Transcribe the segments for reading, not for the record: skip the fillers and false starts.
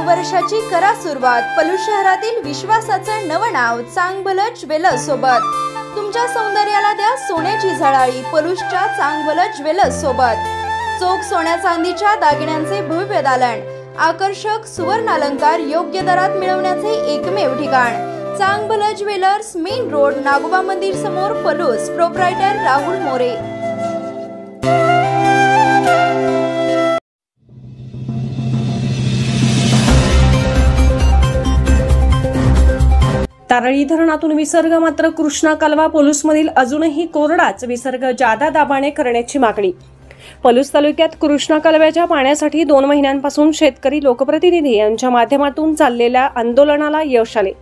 वर्षाची करा सुरुवात पलूस शहरातील विश्वासाचं नवं नाव चांगभलं ज्वेलर्स सोबत। तुमच्या सौंदर्याला द्या सोन्याची झळाळी पलूसच्या चांगभलं ज्वेलर्स सोबत। चोख सोन्या चांदीच्या दागिन्यांचे भव्य दालन, आकर्षक सुवर्ण अलंकार योग्य दरात मिळवण्याचे एकमेव ठिकाण चांगभलं ज्वेलर्स, मेन रोड, नागोबा मंदिर समोर, पलूस। प्रोप्रायटर राहुल मोरे। तारळी धरणातून विसर्ग मात्र कृष्णा कालवा पलूसमधील अजूनही कोरडाच विसर्ग जादा दाबाने करण्याची मागणी। पलूस तालुक्यात कृष्णा कालव्याच्या पाण्यासाठी 2 महिन्यांपासून शेतकरी लोकप्रतिनिधी यांच्या माध्यमातून चाललेल्या आंदोलनाला यश आले।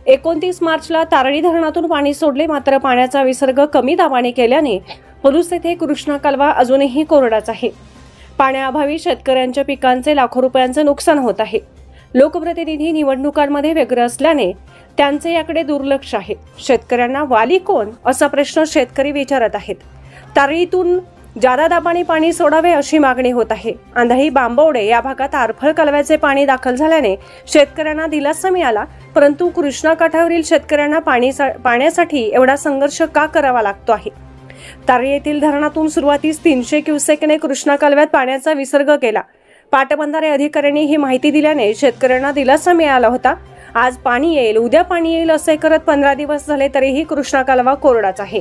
29 मार्चला तारळी धरणातून पाणी सोडले, मात्र पाण्याचा विसर्ग कमी दाबाने केल्याने पलूस येथे कृष्णा कालवा अजूनही कोरडाच आहे। पाण्याअभावी शेतकऱ्यांच्या पिकांचे लाखो रुपयांचे नुकसान होत आहे। लोकप्रतिनिधी निवडणुकांमध्ये व्यग्र असल्याने त्यांचे याकडे दुर्लक्ष आहे। शेतकऱ्यांना वाली कोण असा प्रश्न शेतकरी विचारत आहेत। तारळीतून जादा दाबाने पाणी सोडावे अशी मागणी होत आहे। आंधळी बांबवडे या भागात आरफळ कालव्याचे पाणी दाखल झाल्याने शेतकऱ्यांना दिलासा मिळाला, परंतु कृष्णा काठावरील शेतकऱ्यांना पाण्यासाठी एवढा संघर्ष का करावा लागतो आहे। तारळी येथील धरणातून सुरुवातीस 300 क्युसेकने कृष्णा कालव्यात पाण्याचा विसर्ग केला। पाटबंधारे अधिकाऱ्यांनी ही माहिती दिल्याने शेतकऱ्यांना दिलासा मिळाला होता। आज पाणी येईल, उद्या पाणी येईल असे करत 15 दिवस झाले तरीही कृष्णा कालवा कोरडाच आहे।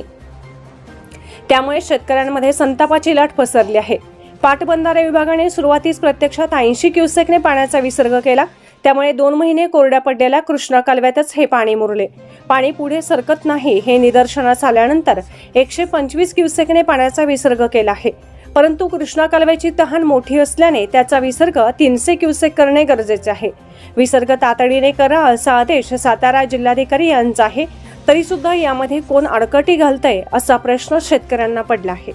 त्यामुळे शेतकऱ्यांमध्ये संतापाची लाट पसरली आहे। पाटबंधारे विभागाने सुरुवातीस प्रत्यक्षात 80 क्युसेकने पाण्याचा विसर्ग केला, त्यामुळे 2 महिने कोरड्या पडलेल्या कृष्णा कालव्यातच हे पाणी मुरले। पाणी पुढे सरकत नाही हे निदर्शनास आल्यानंतर 125 क्युसेकने पाण्याचा विसर्ग केला आहे, परंतु कृष्णा कालव्याची तहान मोठी असल्याने त्याचा विसर्ग 300 क्युसेक करणे गरजेचे आहे। विसर्ग तातडीने करा असा आदेश सातारा जिल्हाधिकारी यांचा आहे, तरी सुद्धा यामध्ये कोण अडकटी घालतंय असा प्रश्न शेतकऱ्यांना पडला आहे।